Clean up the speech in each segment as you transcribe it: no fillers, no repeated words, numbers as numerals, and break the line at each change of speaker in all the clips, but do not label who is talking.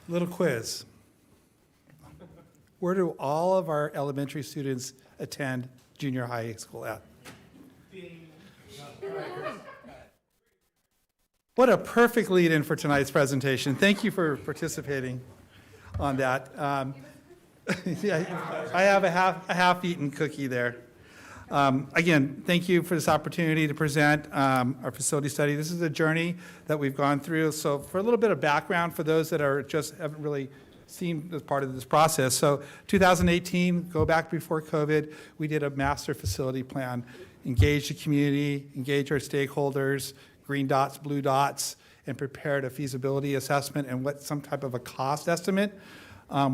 Little quiz. Where do all of our elementary students attend junior high school at? What a perfect lead-in for tonight's presentation. Thank you for participating on that. Yeah, I have a half-eaten cookie there. Again, thank you for this opportunity to present our facility study. This is a journey that we've gone through. So for a little bit of background for those that haven't really seen as part of this process. So 2018, go back before COVID, we did a master facility plan, engaged the community, engaged our stakeholders, green dots, blue dots, and prepared a feasibility assessment and some type of a cost estimate,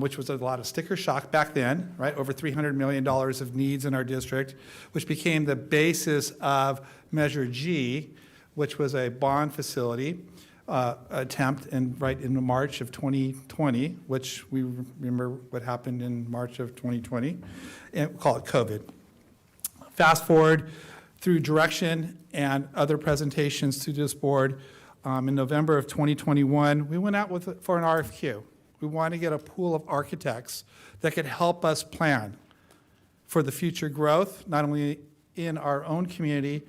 which was a lot of sticker shock back then, right? Over $300 million of needs in our district, which became the basis of Measure G, which was a bond facility attempt right in March of 2020, which we remember what happened in March of 2020, and we'll call it COVID. Fast forward through direction and other presentations to this board, in November of 2021, we went out for an RFQ. We wanted to get a pool of architects that could help us plan for the future growth, not only in our own community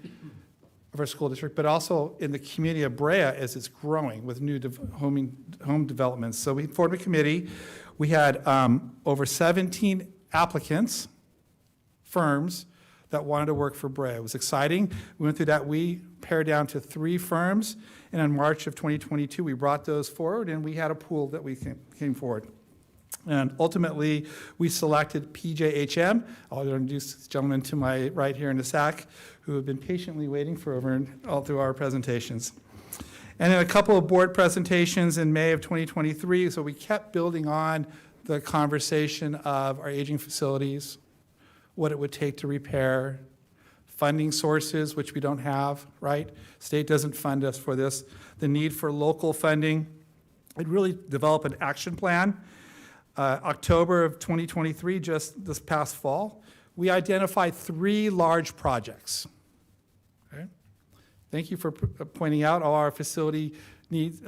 of our school district, but also in the community of Brea as it's growing with new home developments. So we formed a committee. We had over 17 applicants, firms, that wanted to work for Brea. It was exciting. We went through that. We pared down to 3 firms, and in March of 2022, we brought those forward, and we had a pool that we came forward. And ultimately, we selected PJHM. I'll introduce this gentleman to my right here in the SAC, who have been patiently waiting for all through our presentations. And then a couple of board presentations in May of 2023, so we kept building on the conversation of our aging facilities, what it would take to repair, funding sources, which we don't have, right? State doesn't fund us for this. The need for local funding. It really developed an action plan. October of 2023, just this past fall, we identified 3 large projects. Okay? Thank you for pointing out all our facility needs,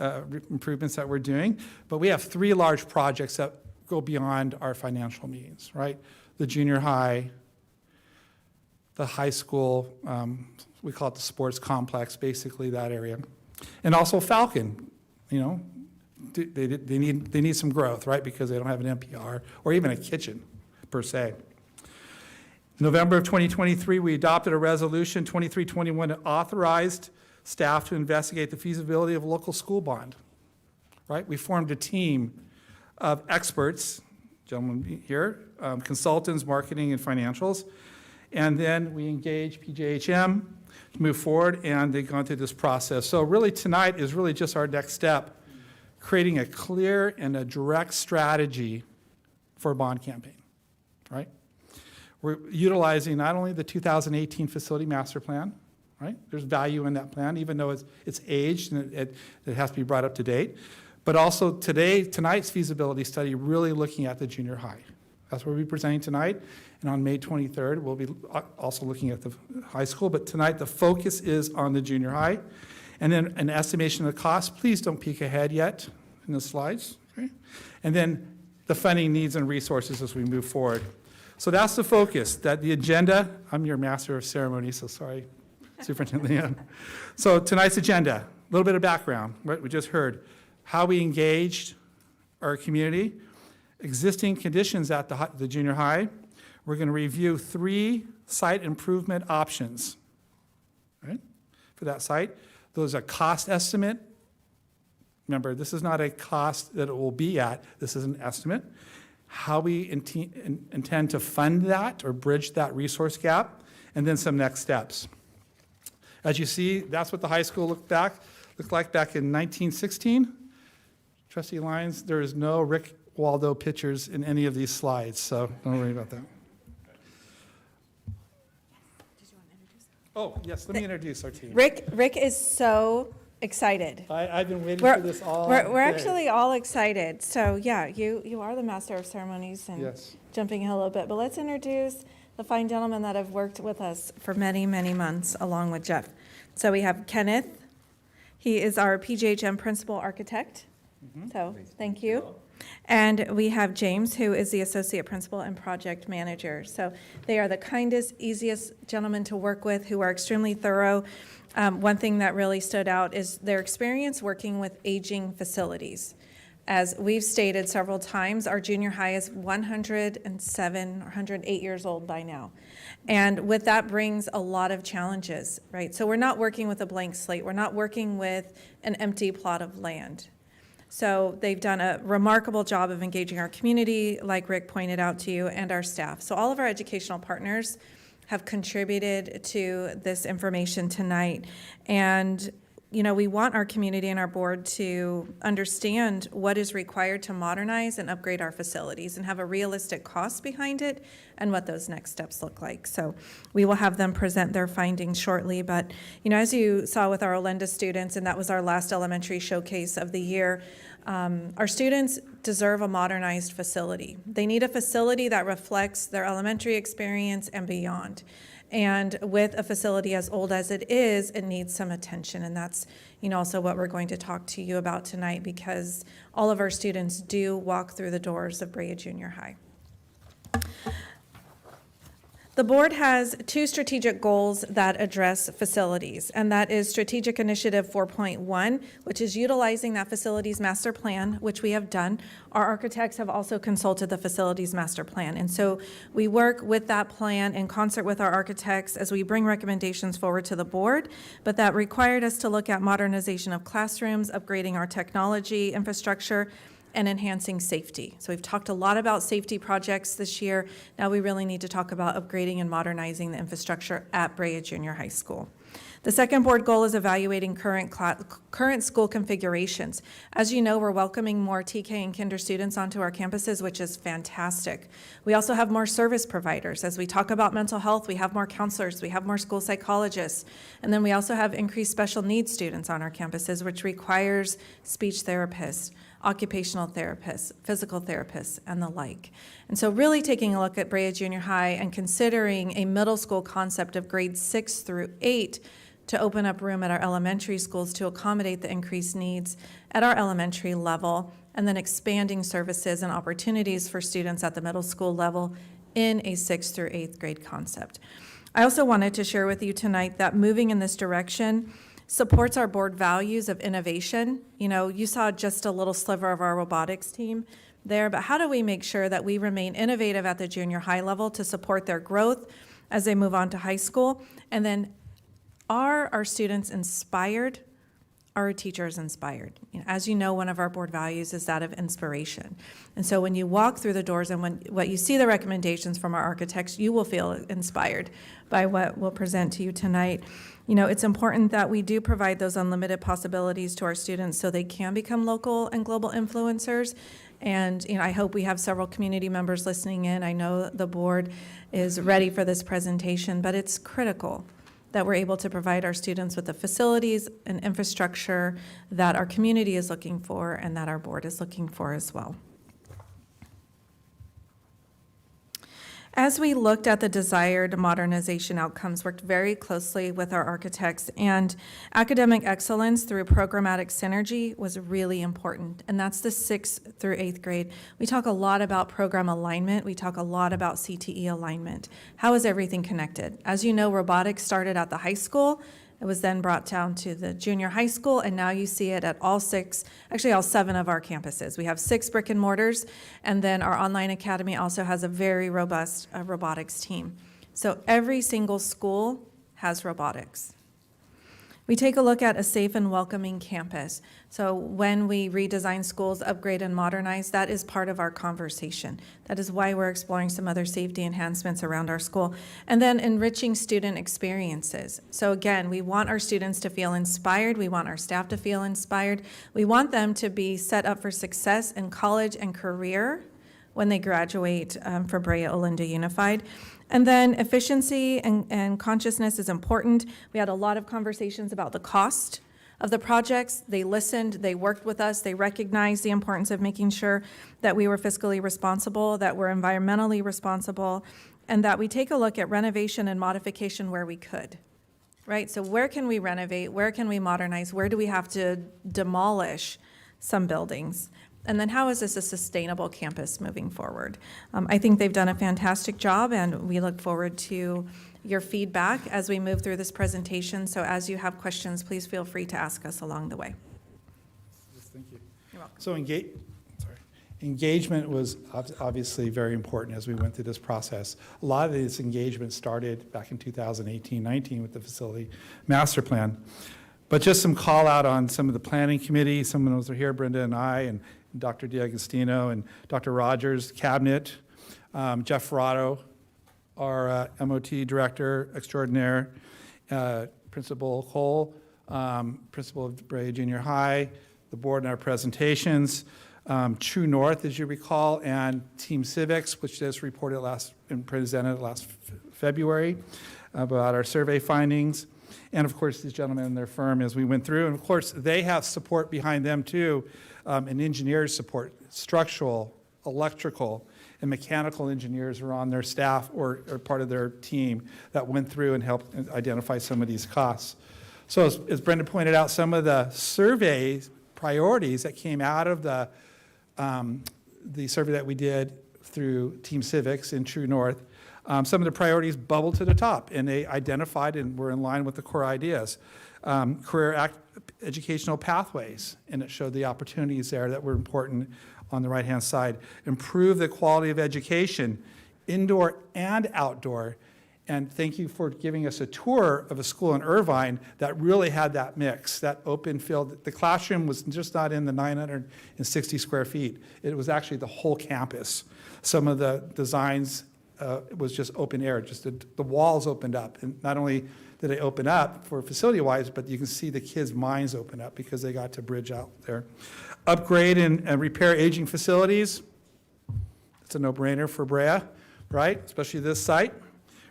improvements that we're doing, but we have 3 large projects that go beyond our financial means, right? The junior high, the high school, we call it the sports complex, basically that area. And also Falcon, you know, they need some growth, right? Because they don't have an NPR or even a kitchen per se. November of 2023, we adopted a resolution, 2321, that authorized staff to investigate the feasibility of a local school bond, right? We formed a team of experts, gentlemen here, consultants, marketing, and financials. And then we engaged PJHM to move forward, and they've gone through this process. So really tonight is really just our next step, creating a clear and a direct strategy for a bond campaign, right? We're utilizing not only the 2018 facility master plan, right? There's value in that plan, even though it's aged and it has to be brought up to date. But also tonight's feasibility study really looking at the junior high. That's what we'll be presenting tonight. And on May 23rd, we'll be also looking at the high school. But tonight, the focus is on the junior high. And then an estimation of the cost. Please don't peek ahead yet in the slides. Okay? And then the funding needs and resources as we move forward. So that's the focus, that the agenda. I'm your master of ceremonies, so sorry, Superintendent Leon. So tonight's agenda, a little bit of background, right? We just heard how we engaged our community, existing conditions at the junior high. We're going to review 3 site improvement options, right, for that site. Those are cost estimate. Remember, this is not a cost that it will be at. This is an estimate. How we intend to fund that or bridge that resource gap, and then some next steps. As you see, that's what the high school looked like back in 1916. Trustee Lyons, there is no Rick Waldo pictures in any of these slides, so don't worry about that. Oh, yes, let me introduce our team.
Rick is so excited.
I've been waiting for this all
We're
day.
actually all excited. So yeah, you are the master of ceremonies and
Yes.
jumping ahead a little bit. But let's introduce the fine gentlemen that have worked with us for many, many months along with Jeff. So we have Kenneth. He is our PJHM principal architect. So, thank you. And we have James, who is the Associate Principal and Project Manager. So they are the kindest, easiest gentlemen to work with, who are extremely thorough. One thing that really stood out is their experience working with aging facilities. As we've stated several times, our junior high is 107 or 108 years old by now. And with that brings a lot of challenges, right? So we're not working with a blank slate. We're not working with an empty plot of land. So they've done a remarkable job of engaging our community, like Rick pointed out to you, and our staff. So all of our educational partners have contributed to this information tonight. And you know, we want our community and our board to understand what is required to modernize and upgrade our facilities and have a realistic cost behind it and what those next steps look like. So we will have them present their findings shortly. But, you know, as you saw with our Olinda students, and that was our last elementary showcase of the year, our students deserve a modernized facility. They need a facility that reflects their elementary experience and beyond. And with a facility as old as it is, it needs some attention. And that's, you know, also what we're going to talk to you about tonight, because all of our students do walk through the doors of Brea Junior High. The board has two strategic goals that address facilities, and that is Strategic Initiative 4.1, which is utilizing that facilities master plan, which we have done. Our architects have also consulted the facilities master plan, and so we work with that plan in concert with our architects as we bring recommendations forward to the board, but that required us to look at modernization of classrooms, upgrading our technology infrastructure, and enhancing safety. So we've talked a lot about safety projects this year. Now we really need to talk about upgrading and modernizing the infrastructure at Brea Junior High School. The second board goal is evaluating current school configurations. As you know, we're welcoming more TK and kinder students onto our campuses, which is fantastic. We also have more service providers. As we talk about mental health, we have more counselors, we have more school psychologists, and then we also have increased special needs students on our campuses, which requires speech therapists, occupational therapists, physical therapists, and the like. And so really taking a look at Brea Junior High and considering a middle school concept of grades 6 through 8 to open up room at our elementary schools to accommodate the increased needs at our elementary level, and then expanding services and opportunities for students at the middle school level in a 6th through 8th grade concept. I also wanted to share with you tonight that moving in this direction supports our board values of innovation. You know, you saw just a little sliver of our robotics team there, but how do we make sure that we remain innovative at the junior high level to support their growth as they move on to high school? And then are our students inspired? Are our teachers inspired? You know, as you know, one of our board values is that of inspiration. And so when you walk through the doors and when you see the recommendations from our architects, you will feel inspired by what we'll present to you tonight. You know, it's important that we do provide those unlimited possibilities to our students so they can become local and global influencers. And, you know, I hope we have several community members listening in. I know the board is ready for this presentation, but it's critical that we're able to provide our students with the facilities and infrastructure that our community is looking for and that our board is looking for as well. As we looked at the desired modernization outcomes, worked very closely with our architects, and academic excellence through programmatic synergy was really important, and that's the 6th through 8th grade. We talk a lot about program alignment. We talk a lot about CTE alignment. How is everything connected? As you know, robotics started at the high school. It was then brought down to the junior high school, and now you see it at all 7 of our campuses. We have 6 brick and mortars, and then our online academy also has a very robust robotics team. So every single school has robotics. We take a look at a safe and welcoming campus. So when we redesign schools, upgrade and modernize, that is part of our conversation. That is why we're exploring some other safety enhancements around our school. And then enriching student experiences. So again, we want our students to feel inspired. We want our staff to feel inspired. We want them to be set up for success in college and career when they graduate from Brea Olinda Unified. And then efficiency and consciousness is important. We had a lot of conversations about the cost of the projects. They listened, they worked with us, they recognized the importance of making sure that we were fiscally responsible, that we're environmentally responsible, and that we take a look at renovation and modification where we could, right? So where can we renovate? Where can we modernize? Where do we have to demolish some buildings. And then how is this a sustainable campus moving forward? I think they've done a fantastic job, and we look forward to your feedback as we move through this presentation. So as you have questions, please feel free to ask us along the way.
Yes, thank you.
You're welcome.
So engagement was obviously very important as we went through this process. A lot of this engagement started back in 2018-19 with the facility master plan. But just some call out on some of the planning committee. Some of those are here, Brenda and I, and Dr. D'Agostino and Dr. Rogers, cabinet, Jeff Rotto, our MOT director extraordinaire, Principal Cole, principal of Brea Junior High, the board in our presentations, True North, as you recall, and Team Civics, which just reported and presented last February about our survey findings. And of course, these gentlemen and their firm as we went through. And of course, they have support behind them too, and engineers support, structural, electrical, and mechanical engineers are on their staff or part of their team that went through and helped identify some of these costs. So as Brenda pointed out, some of the survey priorities that came out of the survey that we did through Team Civics in True North, some of the priorities bubbled to the top, and they identified and were in line with the core ideas. Educational pathways, and it showed the opportunities there that were important on the right-hand side. Improve the quality of education, indoor and outdoor. And thank you for giving us a tour of a school in Irvine that really had that mix, that open field. The classroom was just not in the 960 square feet. It was actually the whole campus. Some of the designs it was just open air, just the walls opened up. And not only did they open up for facility-wise, but you can see the kids' minds open up because they got to bridge out there. Upgrade and repair aging facilities. It's a no-brainer for Brea, right? Especially this site.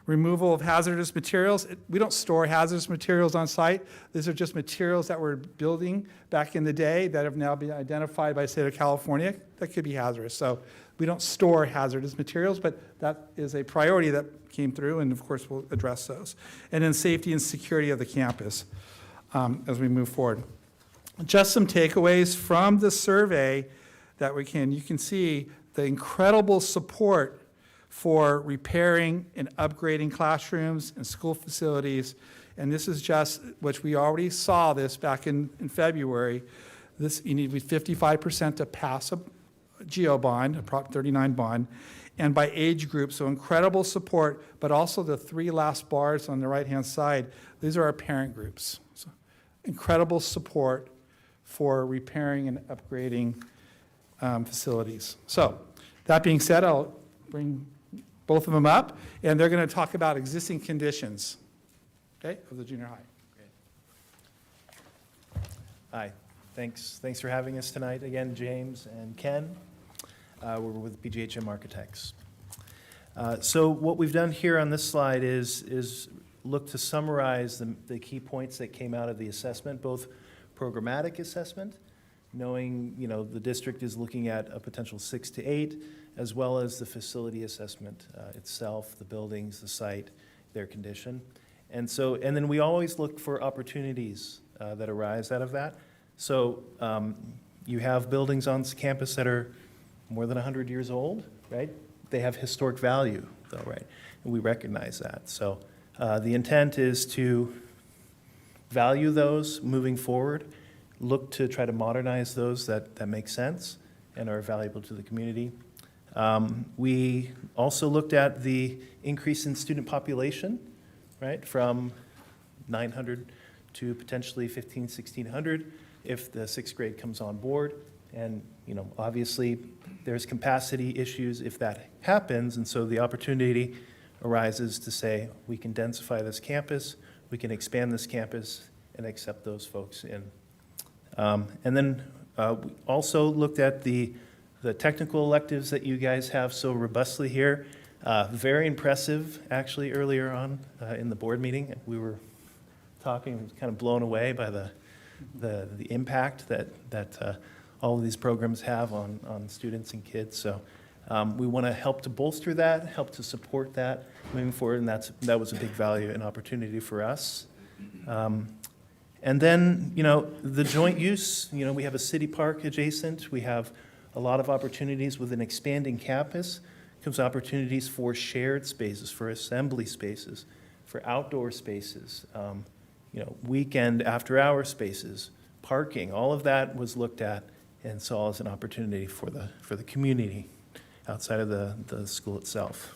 Removal of hazardous materials. We don't store hazardous materials on site. These are just materials that we're building back in the day that have now been identified by the state of California that could be hazardous. So we don't store hazardous materials, but that is a priority that came through, and of course we'll address those. And then safety and security of the campus as we move forward. Just some takeaways from the survey that you can see the incredible support for repairing and upgrading classrooms and school facilities. And this is just, which we already saw this back in February. This, you need 55% to pass a GO bond, a Prop 39 bond, and by age group, so incredible support, but also the three last bars on the right-hand side, these are our parent groups. So incredible support for repairing and upgrading facilities. So that being said, I'll bring both of them up, and they're going to talk about existing conditions, okay, of the junior high.
Great. Hi, thanks for having us tonight. Again, James and Ken. We're with BGHM Architects. So what we've done here on this slide is look to summarize the key points that came out of the assessment, both programmatic assessment, knowing the district is looking at a potential 6 to 8, as well as the facility assessment itself, the buildings, the site, their condition. And then we always look for opportunities that arise out of that. So you have buildings on campus that are more than 100 years old, right? They have historic value, though, right? And we recognize that. So the intent is to value those moving forward, look to try to modernize those that make sense and are valuable to the community. We also looked at the increase in student population, right, from 900 to potentially 1,600 if the sixth grade comes on board. And obviously there's capacity issues if that happens, and so the opportunity arises to say we can densify this campus, we can expand this campus and accept those folks in. And then we also looked at the technical electives that you guys have so robustly here. Very impressive, actually, earlier on in the board meeting. We were talking, kind of blown away by the impact that all of these programs have on students and kids. So we want to help to bolster that, help to support that moving forward, and that was a big value and opportunity for us. And And then, you know, the joint use, you know, we have a city park adjacent. We have a lot of opportunities with an expanding campus. Comes opportunities for shared spaces, for assembly spaces, for outdoor spaces, you know, weekend after-hour spaces, parking. All of that was looked at and saw as an opportunity for the community outside of the school itself.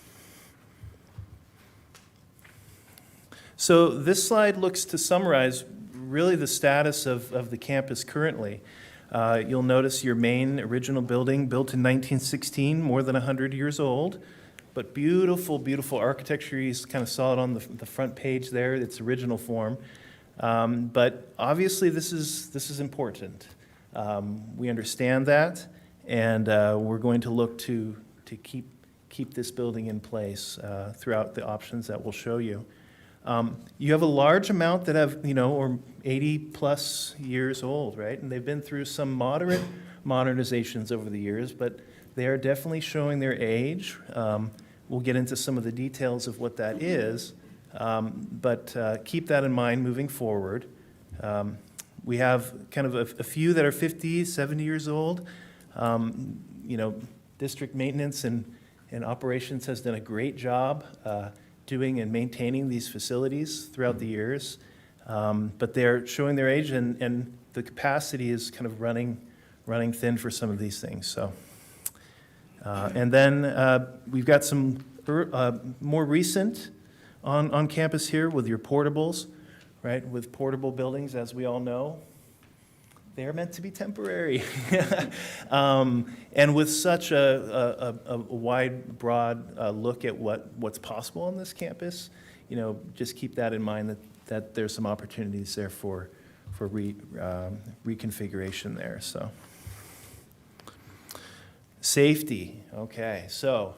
So this slide looks to summarize really the status of the campus currently. You'll notice your main original building, built in 1916, more than 100 years old, but beautiful, beautiful architecture. You kind of saw it on the front page there, its original form. But obviously this is important. We understand that, and we're going to look to keep this building in place throughout the options that we'll show you. You have a large amount that have, you know, or 80-plus years old, right? And they've been through some moderate modernizations over the years, but they are definitely showing their age. We'll get into some of the details of what that is, but keep that in mind moving forward. We have kind of a few that are 50, 70 years old. You know, district maintenance and operations has done a great job doing and maintaining these facilities throughout the years. But they're showing their age, and the capacity is kind of running thin for some of these things. So, and then we've got some more recent on campus here with your portables, right? With portable buildings, as we all know, they're meant to be temporary. And with such a wide, broad look at what's possible on this campus, you know, just keep that in mind that there's some opportunities there for reconfiguration there. So, safety. Okay, so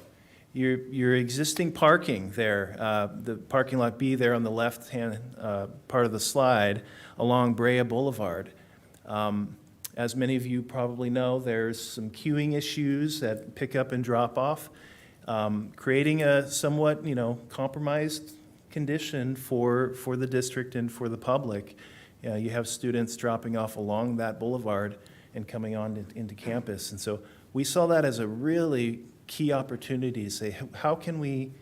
your existing parking there, the parking lot B there on the left-hand part of the slide along Brea Boulevard. As many of you probably know, there's some queuing issues at pick up and drop off, creating a somewhat, you know, compromised condition for the district and for the public. You have students dropping off along that boulevard and coming on into campus. And so we saw that as a really key opportunity to say, how can we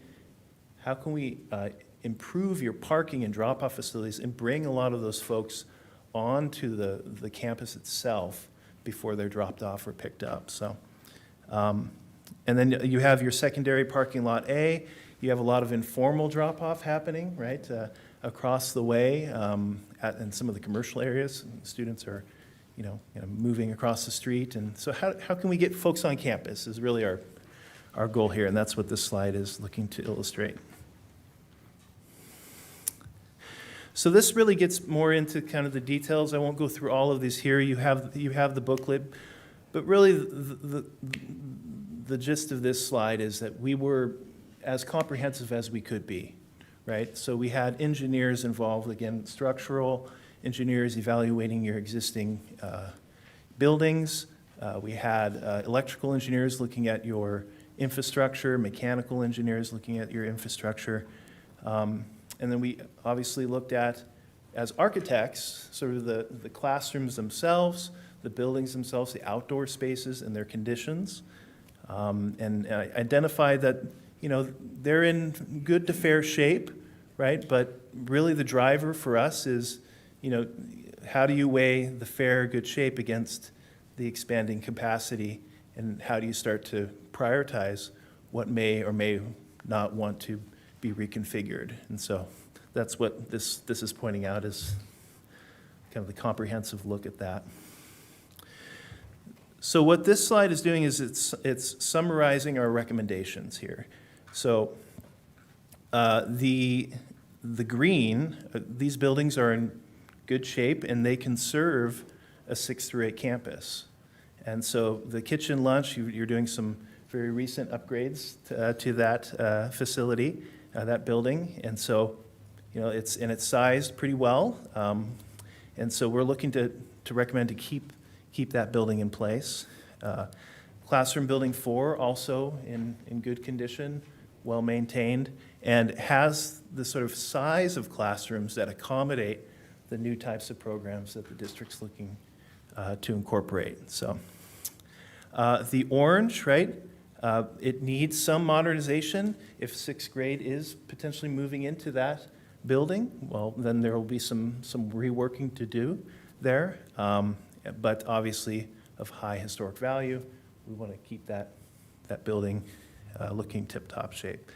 improve your parking and drop-off facilities and bring a lot of those folks onto the campus itself before they're dropped off or picked up. So, and then you have your secondary parking lot A. You have a lot of informal drop-off happening, right, across the way in some of the commercial areas. Students are, you know, moving across the street. And so how can we get folks on campus is really our goal here, and that's what this slide is looking to illustrate. So this really gets more into kind of the details. I won't go through all of these here. You have the booklet, but really the gist of this slide is that we were as comprehensive as we could be, right? So we had engineers involved, again, structural engineers evaluating your existing buildings. We had electrical engineers looking at your infrastructure, mechanical engineers looking at your infrastructure. And then we obviously looked at, as architects, sort of the classrooms themselves, the buildings themselves, the outdoor spaces and their conditions, and identified that, you know, they're in good to fair shape, right? But really the driver for us is, you know, how do you weigh the fair, good shape against the expanding capacity, and how do you start to prioritize what may or may not want to be reconfigured? And so that's what this is pointing out, is kind of the comprehensive look at that. So what this slide is doing is it's summarizing our recommendations here. So the green, these buildings are in good shape and they can serve a 6 through 8 campus. And so the kitchen lunch, you're doing some very recent upgrades to that facility, that building. And so, you know, it's sized pretty well. And so we're looking to recommend to keep that building in place. Classroom building 4 also in good condition, well maintained, and has the sort of size of classrooms that accommodate the new types of programs that the district's looking to incorporate. So the orange, right? It needs some modernization. If sixth grade is potentially moving into that building, well, then there will be some reworking to do there. But obviously of high historic value, we want to keep that building looking tip-top shape.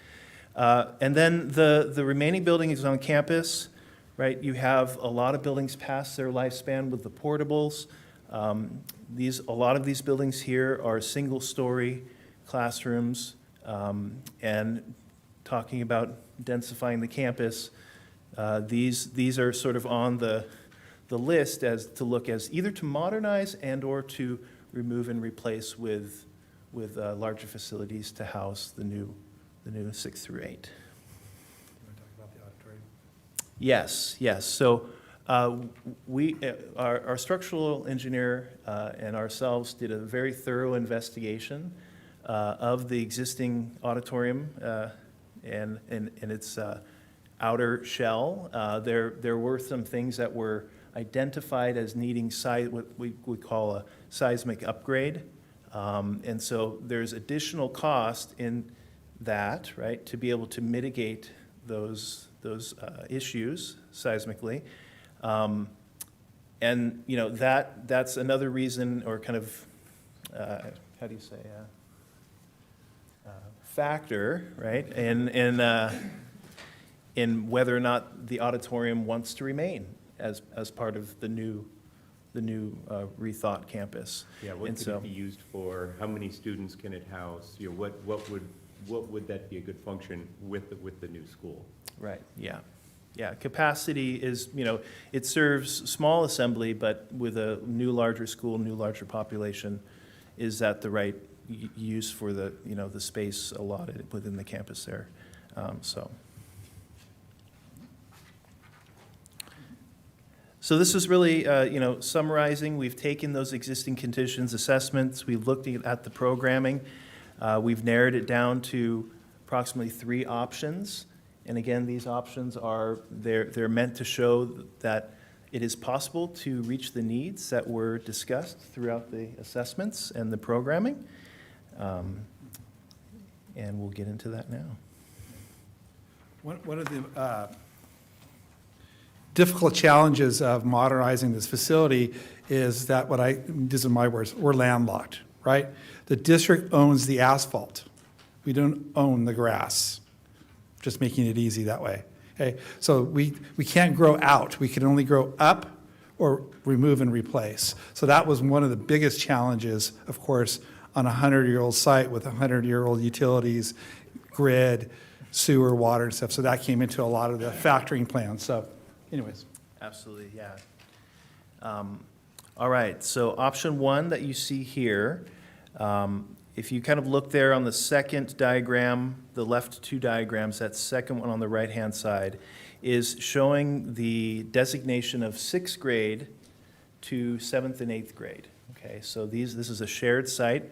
And then the remaining buildings on campus, right? You have a lot of buildings past their lifespan with the portables. A lot of these buildings here are single-story classrooms, and talking about densifying the campus, these are sort of on the list as to look as either to modernize and or to remove and replace with larger facilities to house the new 6 through 8.
You want to talk about the auditorium?
Yes. So our structural engineer and ourselves did a very thorough investigation of the existing auditorium and its outer shell. There were some things that were identified as needing what we call a seismic upgrade. And so there's additional cost in that, right, to be able to mitigate those issues seismically. And, you know, that's another reason, or kind of, how do you say, factor, right, in whether or not the auditorium wants to remain as part of the new rethought campus.
Yeah, what
And
could
so-
it be used for? How many students can it house? You know, what would that be a good function with the new school?
Right, yeah. Yeah, capacity is, you know, it serves small assembly, but with a new larger school, new larger population, is that the right use for the, you know, the space allotted within the campus there? So this is really, you know, summarizing. We've taken those existing conditions assessments. We've looked at the programming. We've narrowed it down to approximately 3 options. And again, these options are, they're meant to show that it is possible to reach the needs that were discussed throughout the assessments and the programming. And we'll get into that now.
One of the difficult challenges of modernizing this facility is that these are my words, we're landlocked, right? The district owns the asphalt. We don't own the grass, just making it easy that way. Okay, so we can't grow out. We can only grow up or remove and replace. So that was one of the biggest challenges, of course, on a 100-year-old site with 100-year-old utilities, grid, sewer, water and stuff. So that came into a lot of the factoring plans. So anyways.
Absolutely, yeah. All right, so option 1 that you see here, if you kind of look there on the second diagram, the left 2 diagrams, that second one on the right-hand side is showing the designation of 6th grade to 7th and 8th grade. Okay, so this is a shared site.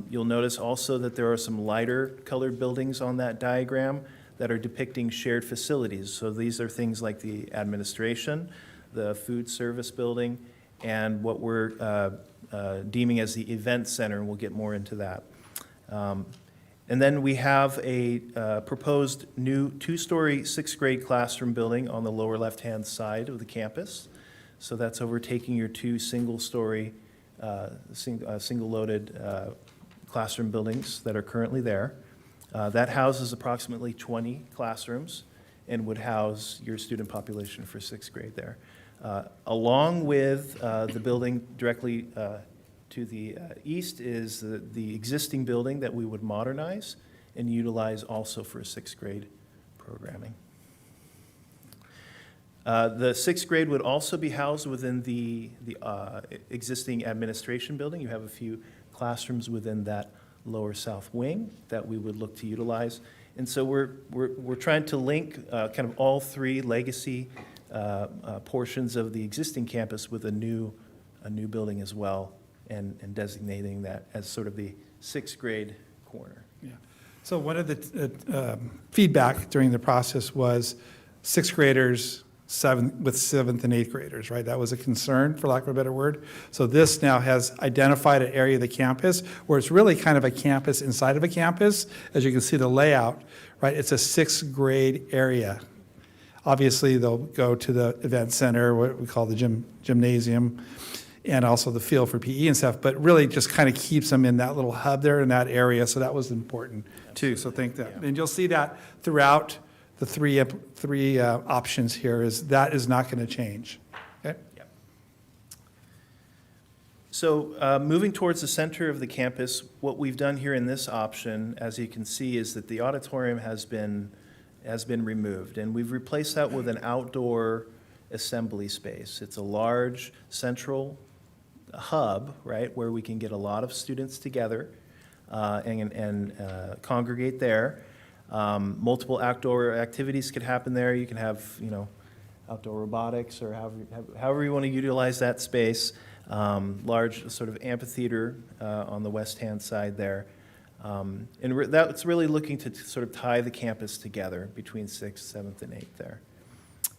You'll notice also that there are some lighter colored buildings on that diagram that are depicting shared facilities. So these are things like the administration, the food service building, and what we're deeming as the event center, and we'll get more into that. And then we have a proposed new 2-story 6th grade classroom building on the lower left-hand side of the campus. So that's overtaking your 2 single-story, single-loaded classroom buildings that are currently there. That houses approximately 20 classrooms and would house your student population for 6th grade there. Along with the building directly to the east is the existing building that we would modernize and utilize also for 6th grade programming. The 6th grade would also be housed within the existing administration building. You have a few classrooms within that lower south wing that we would look to utilize. And so we're trying to link kind of all 3 legacy portions of the existing campus with a new building as well, and designating that as sort of the 6th grade corner.
Yeah. So one of the feedback during the process was 6th graders seventh and eighth graders, right? That was a concern, for lack of a better word. So this now has identified an area of the campus where it's really kind of a campus inside of a campus. As you can see the layout, right? It's a sixth grade area. Obviously, they'll go to the event center, what we call the gymnasium, and also the field for PE and stuff, but really just kind of keeps them in that little hub there in that area. So that was important too. So think that, and you'll see that throughout the three options here is that is not going to change. Okay.
Yep. So moving towards the center of the campus, what we've done here in this option, as you can see, is that the auditorium has been removed, and we've replaced that with an outdoor assembly space. It's a large central hub, right, where we can get a lot of students together and congregate there. Multiple outdoor activities could happen there. You can have, outdoor robotics or however you want to utilize that space. Large sort of amphitheater on the west-hand side there. And that's really looking to sort of tie the campus together between 6th, 7th, and 8th there.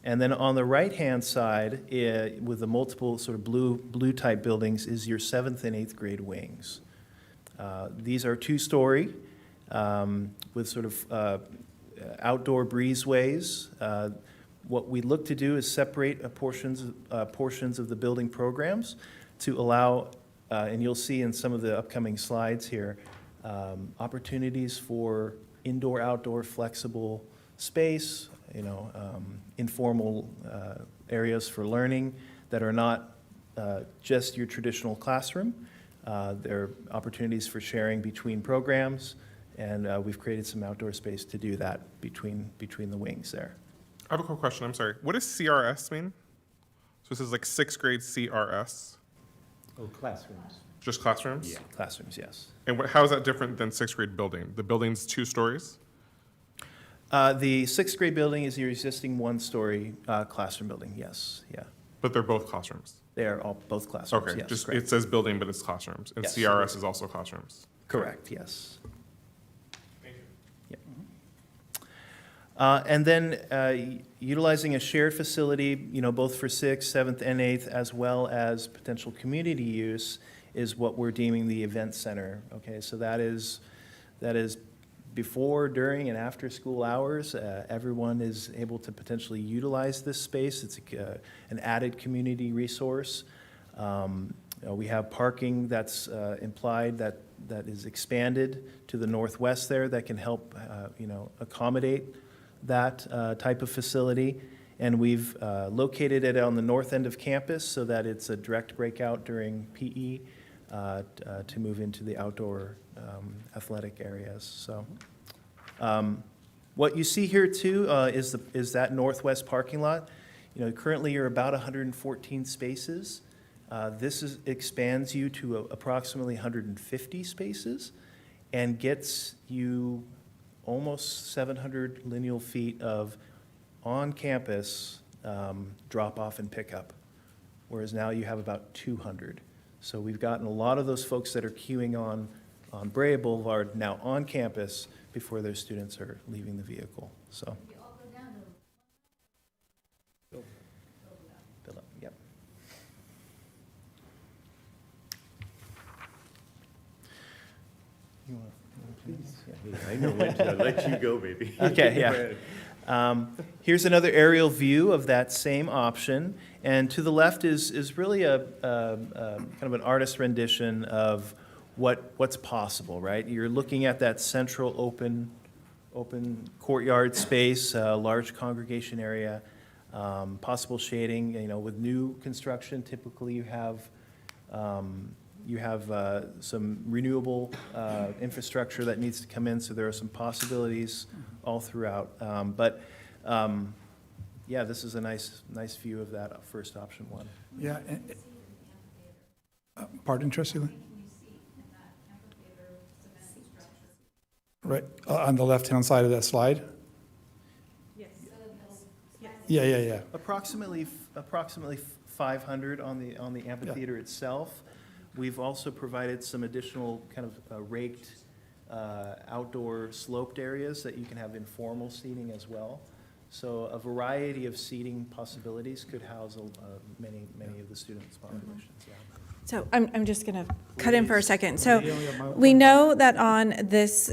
And then on the right-hand side, with the multiple sort of blue-type buildings, is your 7th and 8th grade wings. These are two-story with sort of outdoor breezeways. What we look to do is separate portions of the building programs to allow, and you'll see in some of the upcoming slides here, opportunities for indoor-outdoor flexible space, informal areas for learning that are not just your traditional classroom. There are opportunities for sharing between programs, and we've created some outdoor space to do that between the wings there.
I have a quick question, I'm sorry. What does CRS mean? So this is like 6th grade CRS,
Oh, classrooms.
just classrooms?
Yeah.
Classrooms, yes.
And how is that different than 6th grade building? The building's 2 stories?
The 6th grade building is your existing one-story classroom building, yes, yeah.
But they're both classrooms?
They are both classrooms,
Okay,
yes,
just,
correct.
it says building, but it's classrooms. And
Yes.
CRS is also classrooms?
Correct, yes.
Thank you.
And then utilizing a shared facility, both for 6th, 7th, and 8th, as well as potential community use, is what we're deeming the event center. Okay, so that is before, during, and after school hours. Everyone is able to potentially utilize this space. It's an added community resource. We have parking that's implied that is expanded to the northwest there that can help accommodate that type of facility. And we've located it on the north end of campus so that it's a direct breakout during PE to move into the outdoor athletic areas. So what you see here too is that northwest parking lot. Currently you're about 114 spaces. This expands you to approximately 150 spaces and gets you almost 700 lineal feet of on-campus drop-off and pickup, whereas now you have about 200. So we've gotten a lot of those folks that are queuing on Brea Boulevard now on campus before their students are leaving the vehicle, so. Build up, yep. You want to, please? Yeah.
I know when to let you go, baby.
Okay, yeah. Here's another aerial view of that same option, and to the left is really a kind of an artist rendition of what's possible, right? You're looking at that central open courtyard space, large congregation area, possible shading. With new construction, typically you have some renewable infrastructure that needs to come in, so there are some possibilities all throughout. Yeah, this is a nice view of that first option one.
Yeah. Pardon, Trustee Lee? Right, on the left-hand side of that slide?
Yes.
Yeah.
Approximately 500 on the amphitheater itself. We've also provided some additional kind of raked outdoor sloped areas that you can have informal seating as well. So a variety of seating possibilities could house many of the students' populations, yeah.
So I'm just going to cut in for a second. So we know that on this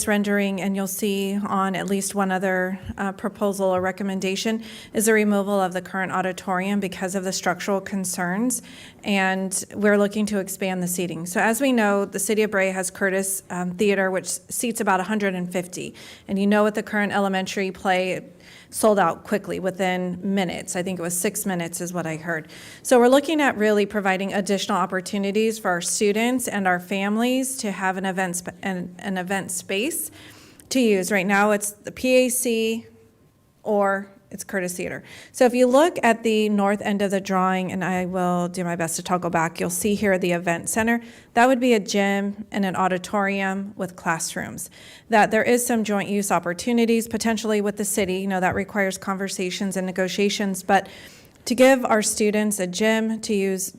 rendering, and you'll see on at least one other proposal or recommendation, is the removal of the current auditorium because of the structural concerns, and we're looking to expand the seating. So as we know, the City of Brea has Curtis Theater, which seats about 150, and you know, with the current elementary play, sold out quickly within minutes. I think it was 6 minutes is what I heard. So we're looking at really providing additional opportunities for our students and our families to have an event space to use. Right now, it's the PAC or it's Curtis Theater. So if you look at the north end of the drawing, and I will do my best to toggle back, you'll see here the event center. That would be a gym and an auditorium with classrooms. That there is some joint use opportunities potentially with the city. You know, that requires conversations and negotiations, but to give our students a gym to use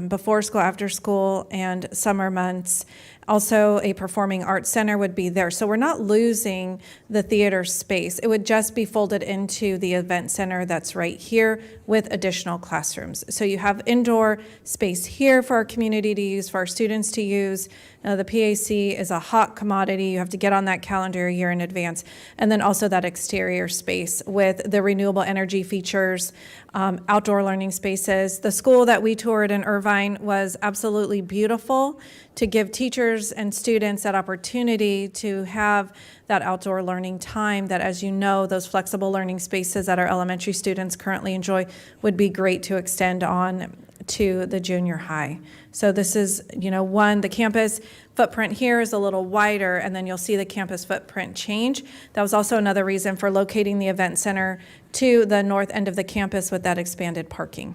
before school, after school, and summer months. Also, a performing arts center would be there. So we're not losing the theater space. It would just be folded into the event center that's right here with additional classrooms. So you have indoor space here for our community to use, for our students to use. The PAC is a hot commodity. You have to get on that calendar a year in advance. And then also that exterior space with the renewable energy features, outdoor learning spaces. The school that we toured in Irvine was absolutely beautiful to give teachers and students that opportunity to have that outdoor learning time that, as you know, those flexible learning spaces that our elementary students currently enjoy would be great to extend on to the junior high. So this is, you know, the campus footprint here is a little wider, and then you'll see the campus footprint change. That was also another reason for locating the event center to the north end of the campus with that expanded parking.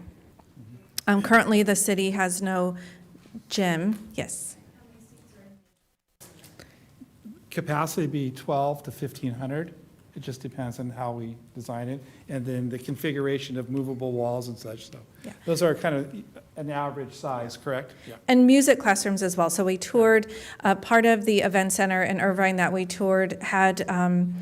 Currently, the city has no gym. Yes.
Capacity be 12 to 1,500. It just depends on how we design it, and then the configuration of movable walls and such. So
Yeah.
those are kind of an average size, correct? Yeah.
And music classrooms as well. So we toured, part of the event center in Irvine that we toured had an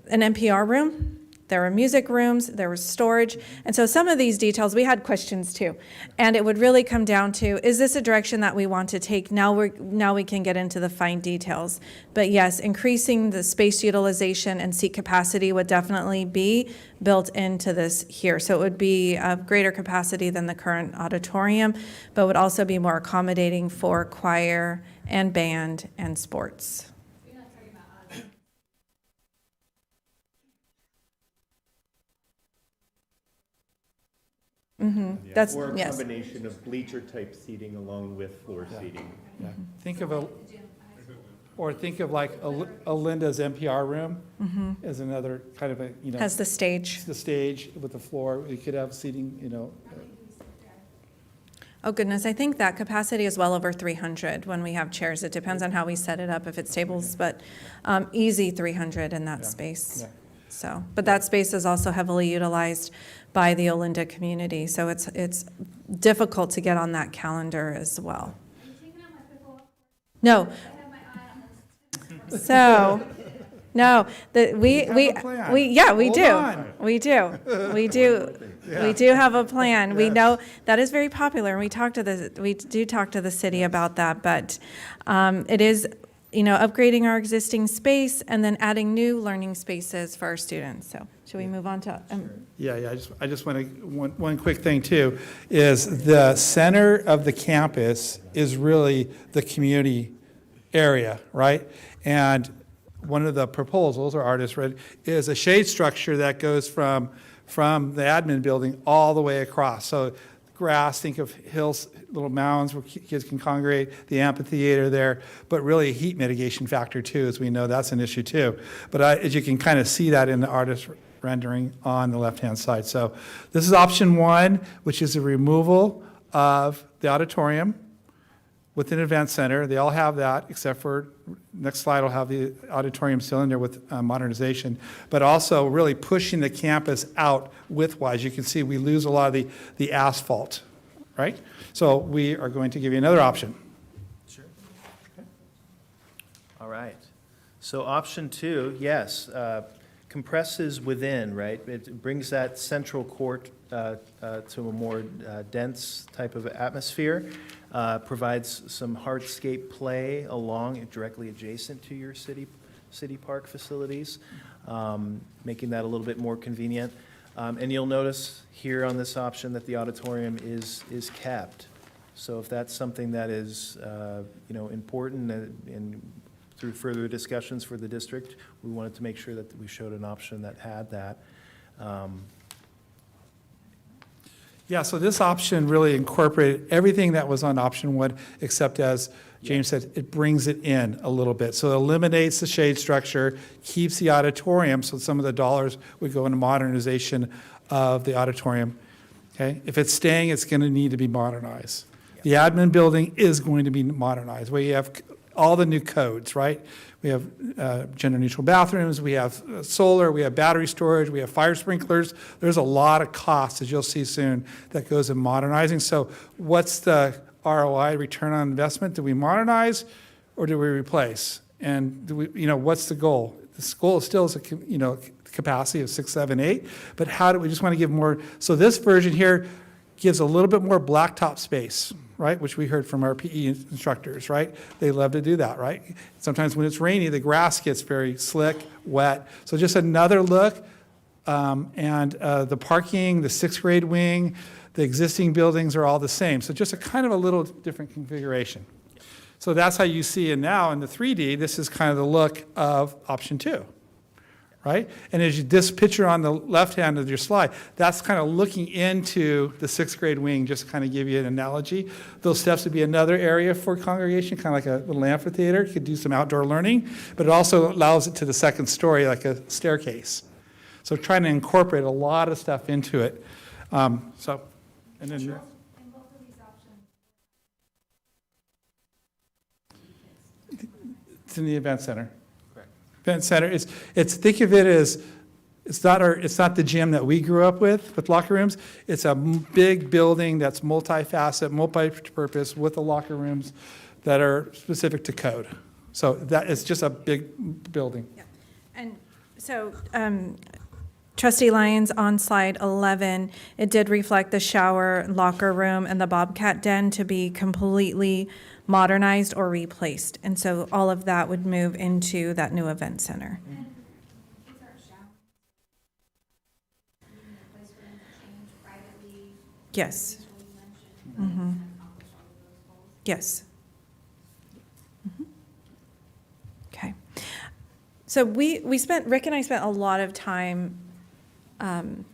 NPR room. There were music rooms, there was storage. And so some of these details, we had questions too. And it would really come down to, is this a direction that we want to take? Now we can get into the fine details. But yes, increasing the space utilization and seat capacity would definitely be built into this here. So it would be of greater capacity than the current auditorium, but would also be more accommodating for choir and band and sports.
Yeah.
That's,
Or a
yes.
combination of bleacher-type seating along with floor seating.
Yeah. Think of like Linda's NPR room as another kind of a, you know,
Has the stage.
the stage with the floor. We could have seating, you know.
Oh goodness, I think that capacity is well over 300 when we have chairs. It depends on how we set it up, if it's tables, but easy 300 in that space.
Yeah.
So, but that space is also heavily utilized by the Olinda community, so it's difficult to get on that calendar as well. No. So, no, we
have a plan.
we
Hold
do.
on.
We do. We do have a plan. We know that is very popular, and we do talk to the city about that, but it is, you know, upgrading our existing space and then adding new learning spaces for our students. So should we move on to?
Yeah, I just want to, one quick thing too, is the center of the campus is really the community area, right? And one of the proposals, or artists read, is a shade structure that goes from the admin building all the way across. So grass, think of hills, little mounds where kids can congregate, the amphitheater there, but really a heat mitigation factor too, as we know that's an issue too. But as you can kind of see that in the artist rendering on the left-hand side. So this is option one, which is the removal of the auditorium with an event center. They all have that, except for, next slide will have the auditorium still in there with modernization, but also really pushing the campus out widthwise. You can see we lose a lot of the asphalt, right? So we are going to give you another option.
Sure. Okay. All right. So option two, yes, compresses within, right? It brings that central court to a more dense type of atmosphere, provides some hardscape play along, directly adjacent to your city park facilities, making that a little bit more convenient. And you'll notice here on this option that the auditorium is kept. So if that's something that is, important and through further discussions for the district, we wanted to make sure that we showed an option that had that.
Yeah, so this option really incorporated everything that was on option one, except as James said, it brings it in a little bit. So it eliminates the shade structure, keeps the auditorium, so some of the dollars would go into modernization of the auditorium. Okay, if it's staying, it's going to need to be modernized. The admin building is going to be modernized, where you have all the new codes, right? We have gender-neutral bathrooms, we have solar, we have battery storage, we have fire sprinklers. There's a lot of costs, as you'll see soon, that goes in modernizing. So what's the ROI, return on investment? Do we modernize or do we replace? And do we, what's the goal? The goal still is capacity of 6, 7, 8, but how do we just want to give more? So this version here gives a little bit more blacktop space, right? Which we heard from our PE instructors, right? They love to do that, right? Sometimes when it's rainy, the grass gets very slick, wet. So just another look. And the parking, the 6th grade wing, the existing buildings are all the same. So just a kind of a little different configuration. So that's how you see it now in the 3D. This is kind of the look of option 2. Right? And as this picture on the left hand of your slide, that's kind of looking into the 6th grade wing, just to kind of give you an analogy. Those steps would be another area for congregation, kind of like a little amphitheater. You could do some outdoor learning, but it also allows it to the 2nd story, like a staircase. So trying to incorporate a lot of stuff into it. And then it's in the event center. Event center, it's think of it as it's not the gym that we grew up with locker rooms. It's a big building that's multifaceted, multi-purpose with the locker rooms that are specific to code. So that it's just a big building.
Yeah. And so Trustee Lyons, on slide 11, it did reflect the shower, locker room, and the Bobcat den to be completely modernized or replaced. And so all of that would move into that new event center. Yes. Mm-hmm. Yes. Mm-hmm. Okay. So Rick and I spent a lot of time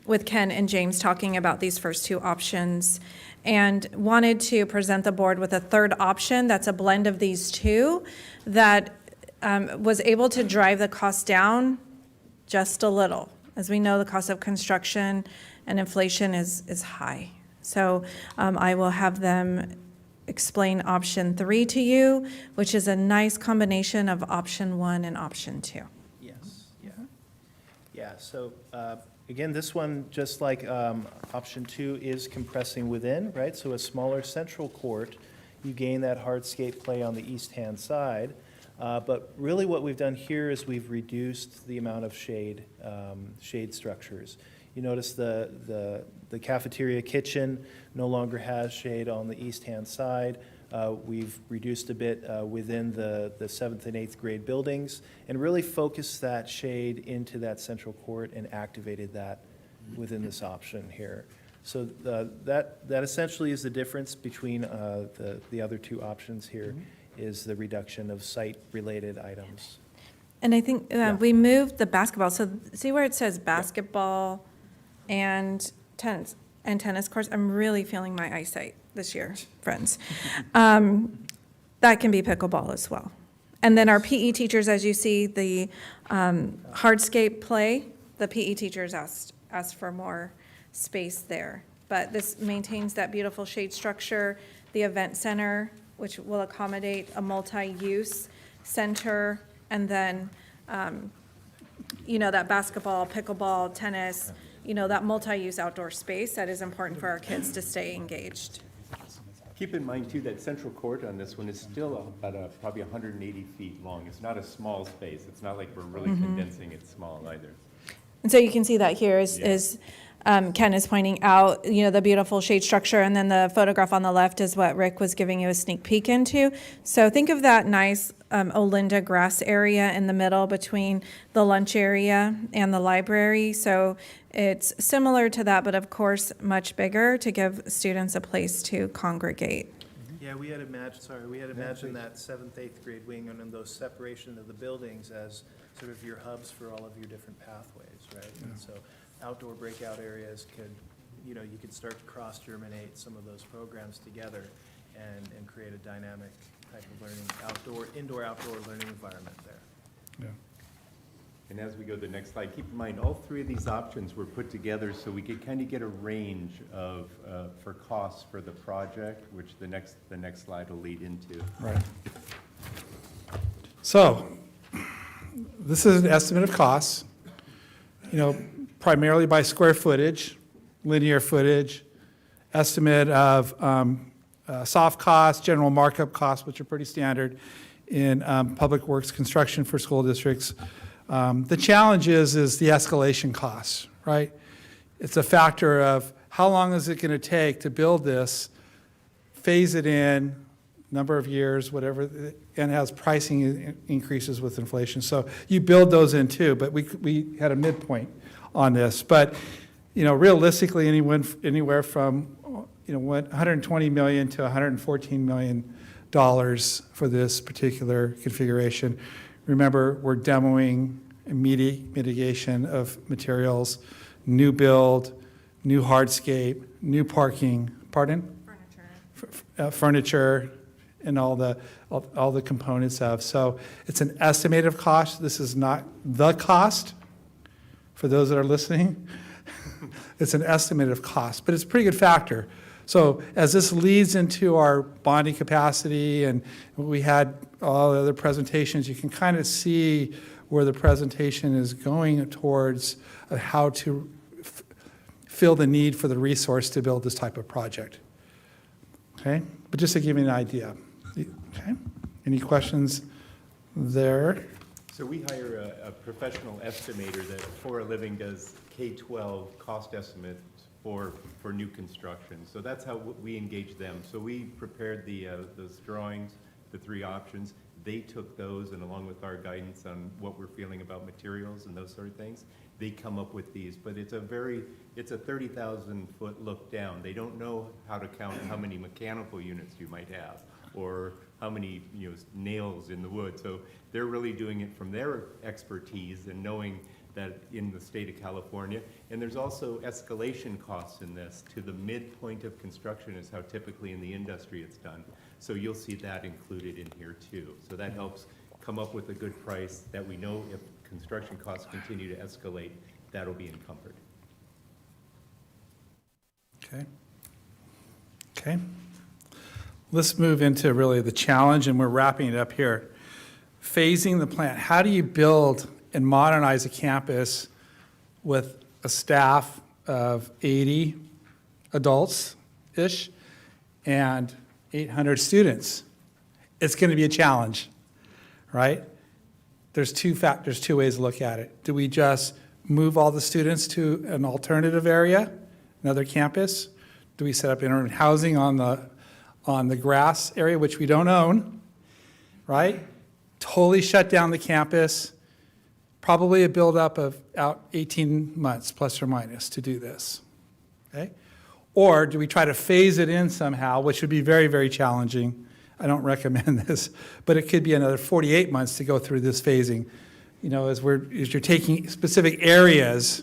with Ken and James talking about these first 2 options, and wanted to present the board with a third option that's a blend of these 2 that was able to drive the cost down just a little. As we know, the cost of construction and inflation is high. So I will have them explain option 3 to you, which is a nice combination of option 1 and option 2.
Yes, yeah. Yeah, so again, this one, just like option 2, is compressing within, right? So a smaller central court, you gain that hardscape play on the east-hand side. But really what we've done here is we've reduced the amount of shade structures. You notice the cafeteria kitchen no longer has shade on the east-hand side. We've reduced a bit within the 7th and 8th grade buildings and really focused that shade into that central court and activated that within this option here. So that essentially is the difference between the other 2 options here, is the reduction of site-related items.
And I think we moved the basketball. So see where it says basketball and tennis courts? I'm really feeling my eyesight this year, friends. That can be pickleball as well. And then our PE teachers, as you see, the hardscape play, the PE teachers asked for more space there. But this maintains that beautiful shade structure, the event center, which will accommodate a multi-use center, and then, that basketball, pickleball, tennis, that multi-use outdoor space that is important for our kids to stay engaged.
Keep in mind too, that central court on this one is still about probably 180 feet long. It's not a small space. It's not like we're really condensing it small either.
And so you can see that here is Ken is pointing out, the beautiful shade structure, and then the photograph on the left is what Rick was giving you a sneak peek into. So think of that nice Olinda grass area in the middle between the lunch area and the library. So it's similar to that, but of course, much bigger to give students a place to congregate.
Yeah, we had imagined that seventh, eighth grade wing and then those separation of the buildings as sort of your hubs for all of your different pathways, right? And so outdoor breakout areas could, you could start to cross-germinate some of those programs together and create a dynamic type of learning, indoor-outdoor learning environment there.
Yeah.
And as we go to the next slide, keep in mind, all three of these options were put together so we could kind of get a range of, for costs for the project, which the next slide will lead into.
Right. So, this is an estimate of costs, primarily by square footage, linear footage, estimate of soft costs, general markup costs, which are pretty standard in public works construction for school districts. The challenge is the escalation costs, right? It's a factor of how long is it going to take to build this, phase it in, number of years, whatever, and has pricing increases with inflation. So you build those in too, but we had a midpoint on this. But, realistically, anywhere from, 120 million to 114 million dollars for this particular configuration. Remember, we're demoing immediate mitigation of materials, new build, new hardscape, new parking, furniture, and all the components of. So it's an estimated cost. This is not the cost for those that are listening. It's an estimate of cost, but it's a pretty good factor. So as this leads into our bonding capacity, and we had all the other presentations, you can kind of see where the presentation is going towards how to fill the need for the resource to build this type of project. Okay, but just to give you an idea. Okay, any questions there?
So we hire a professional estimator that for a living does K-12 cost estimates for new construction. So that's how we engage them. So we prepared those drawings, the three options. They took those, and along with our guidance on what we're feeling about materials and those sort of things, they come up with these. But it's a 30,000-foot look down. They don't know how to count how many mechanical units you might have, or how many nails in the wood. So they're really doing it from their expertise and knowing that in the state of California. And there's also escalation costs in this. To the midpoint of construction is how typically in the industry it's done. So you'll see that included in here too. So that helps come up with a good price that we know if construction costs continue to escalate, that'll be encumbered.
Okay. Let's move into really the challenge, and we're wrapping it up here. Phasing the plan. How do you build and modernize a campus with a staff of 80 adults-ish and 800 students? It's going to be a challenge, right? There's two ways to look at it. Do we just move all the students to an alternative area, another campus? Do we set up interim housing on the grass area, which we don't own, right? Totally shut down the campus. Probably a buildup of 18 months, plus or minus, to do this, okay? Or do we try to phase it in somehow, which would be very, very challenging. I don't recommend this, but it could be another 48 months to go through this phasing. As you're taking specific areas,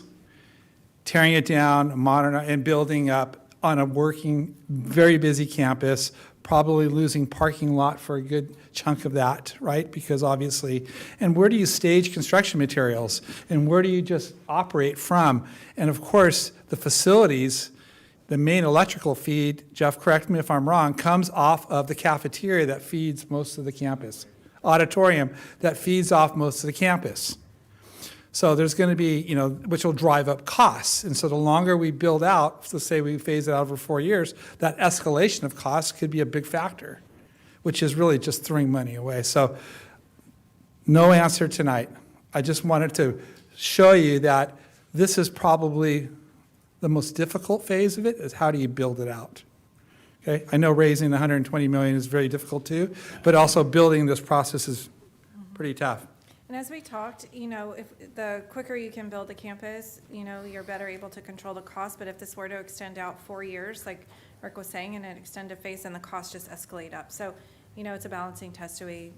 tearing it down, and building up on a working, very busy campus, probably losing parking lot for a good chunk of that, right? Because obviously, and where do you stage construction materials? And where do you just operate from? And of course, the facilities, the main electrical feed, Jeff, correct me if I'm wrong, comes off of the cafeteria that feeds most of the campus. Auditorium that feeds off most of the campus. So there's going to be, which will drive up costs. And so the longer we build out, let's say we phase it out over 4 years, that escalation of costs could be a big factor, which is really just throwing money away. So no answer tonight. I just wanted to show you that this is probably the most difficult phase of it, is how do you build it out? Okay, I know raising the 120 million is very difficult too, but also building this process is pretty tough.
And as we talked, if the quicker you can build a campus, you're better able to control the cost. But if this were to extend out 4 years, like Rick was saying, in an extended phase, then the costs just escalate up. So, it's a balancing test to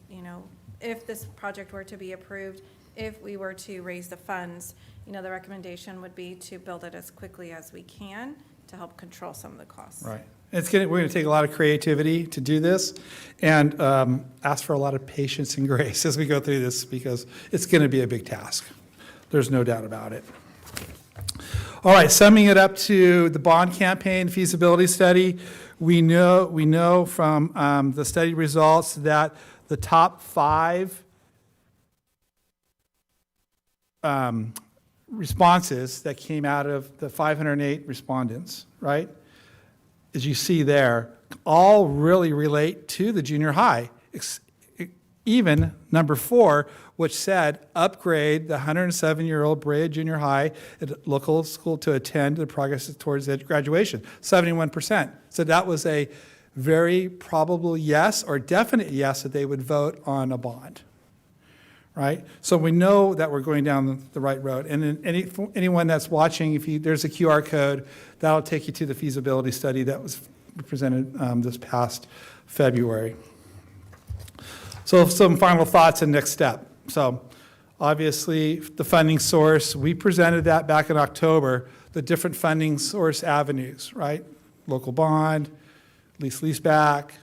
if this project were to be approved, if we were to raise the funds, the recommendation would be to build it as quickly as we can to help control some of the costs.
Right. We're going to take a lot of creativity to do this, and ask for a lot of patience and grace as we go through this, because it's going to be a big task. There's no doubt about it. All right, summing it up to the bond campaign feasibility study, we know from the study results that the top 5 responses that came out of the 508 respondents, right, as you see there, all really relate to the junior high. Even number 4, which said upgrade the 107-year-old Brea Junior High at local school to attend the progress towards graduation, 71%. So that was a very probable yes or definite yes that they would vote on a bond, right? So we know that we're going down the right road. And then anyone that's watching, there's a QR code, that'll take you to the feasibility study that was presented this past February. So some final thoughts and next step. So obviously the funding source, we presented that back in October, the different funding source avenues, right? Local bond, lease back,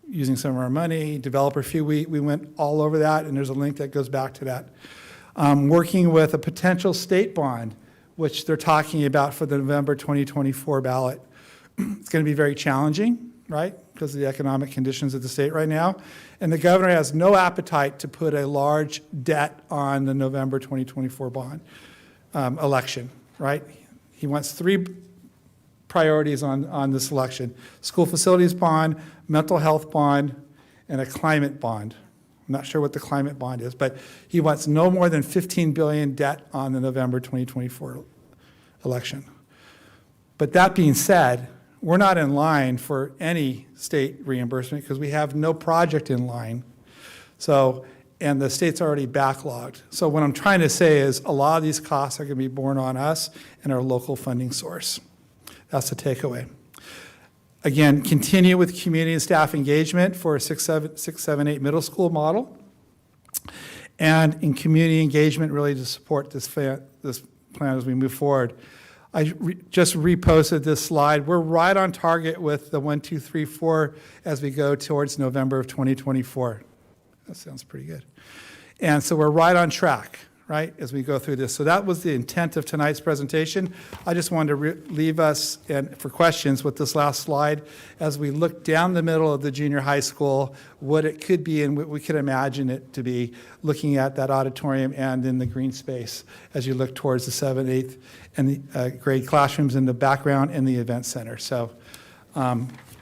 using some of our money, developer fee, we went all over that, and there's a link that goes back to that. Working with a potential state bond, which they're talking about for the November 2024 ballot. It's going to be very challenging, right, because of the economic conditions of the state right now. And the governor has no appetite to put a large debt on the November 2024 bond election, right? He wants 3 priorities on this election: school facilities bond, mental health bond, and a climate bond. I'm not sure what the climate bond is, but he wants no more than $15 billion debt on the November 2024 election. But that being said, we're not in line for any state reimbursement because we have no project in line. So, and the state's already backlogged. So what I'm trying to say is a lot of these costs are going to be borne on us and our local funding source. That's the takeaway. Again, continue with community and staff engagement for a 6-7-8 middle school model. And in community engagement, really to support this plan as we move forward. I just reposted this slide. We're right on target with the 1, 2, 3, 4 as we go towards November of 2024. That sounds pretty good. And so we're right on track, right, as we go through this. So that was the intent of tonight's presentation. I just wanted to leave us for questions with this last slide as we look down the middle of the junior high school, what it could be and what we could imagine it to be, looking at that auditorium and in the green space as you look towards the 7th, 8th, and the grade classrooms in the background and the event center. So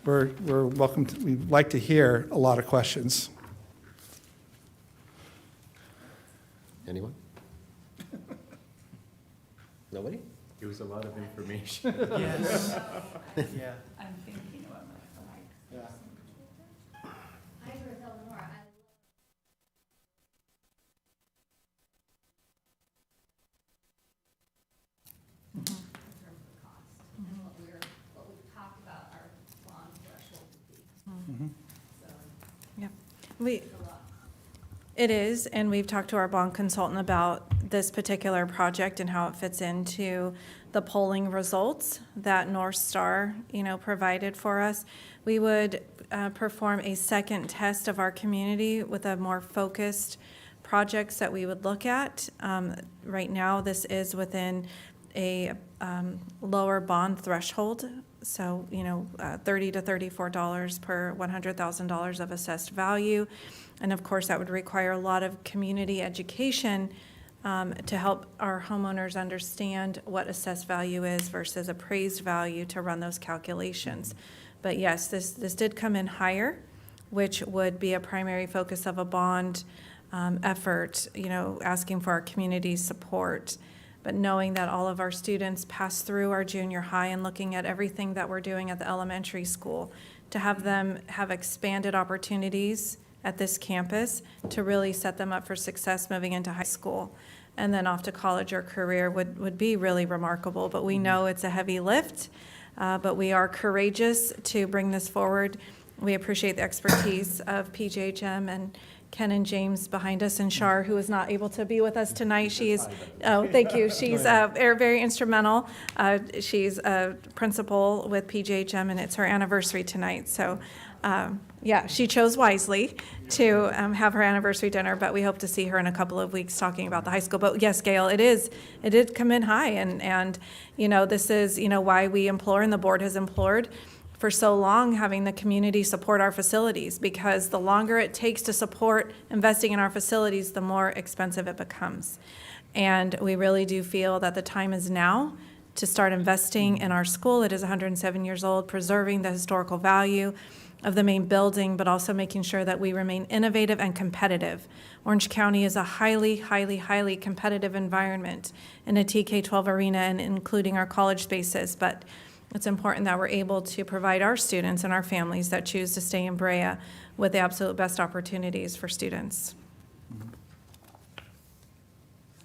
we're welcome to, we'd like to hear a lot of questions.
Anyone? Nobody?
It was a lot of information.
Yes. Yeah.
I'm thinking about my mic.
Hi, Ruth Eleanor. In terms of cost and what we've talked about our bond threshold would be. So
Yep.
it's a lot.
It is, and we've talked to our bond consultant about this particular project and how it fits into the polling results that North Star, provided for us. We would perform a second test of our community with a more focused projects that we would look at. Right now, this is within a lower bond threshold. So, $30 to $34 per $100,000 of assessed value. And of course, that would require a lot of community education to help our homeowners understand what assessed value is versus appraised value to run those calculations. But yes, this did come in higher, which would be a primary focus of a bond effort, asking for our community's support. But knowing that all of our students pass through our junior high and looking at everything that we're doing at the elementary school, to have them have expanded opportunities at this campus to really set them up for success moving into high school and then off to college or career would be really remarkable. But we know it's a heavy lift, but we are courageous to bring this forward. We appreciate the expertise of PJHM and Ken and James behind us, and Shar, who is not able to be with us tonight. She's, thank you. She's very instrumental. She's a principal with PJHM, and it's her anniversary tonight. So, she chose wisely to have her anniversary dinner, but we hope to see her in a couple of weeks talking about the high school. But yes, Gail, it did come in high, and this is, why we implore, and the board has implored for so long, having the community support our facilities, because the longer it takes to support investing in our facilities, the more expensive it becomes. And we really do feel that the time is now to start investing in our school. It is 107 years old, preserving the historical value of the main building, but also making sure that we remain innovative and competitive. Orange County is a highly, highly, highly competitive environment in a TK-12 arena, and including our college spaces, but it's important that we're able to provide our students and our families that choose to stay in Brea with the absolute best opportunities for students.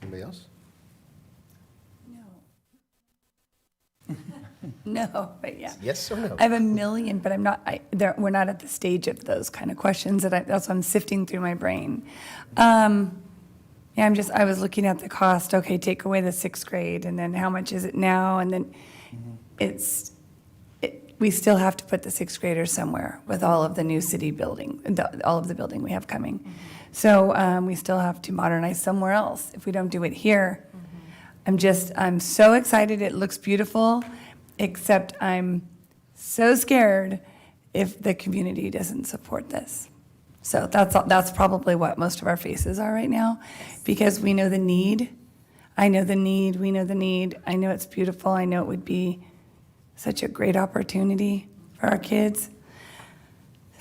Anybody else?
No. No, but yeah.
Yes or no?
I have a million, but I'm not, we're not at the stage of those kind of questions that's why I'm sifting through my brain. I was looking at the cost, okay, take away the sixth grade, and then how much is it now? And then we still have to put the sixth graders somewhere with all of the new city building, all of the building we have coming. So we still have to modernize somewhere else if we don't do it here. I'm so excited. It looks beautiful, except I'm so scared if the community doesn't support this. So that's probably what most of our faces are right now, because we know the need. I know the need. We know the need. I know it's beautiful. I know it would be such a great opportunity for our kids.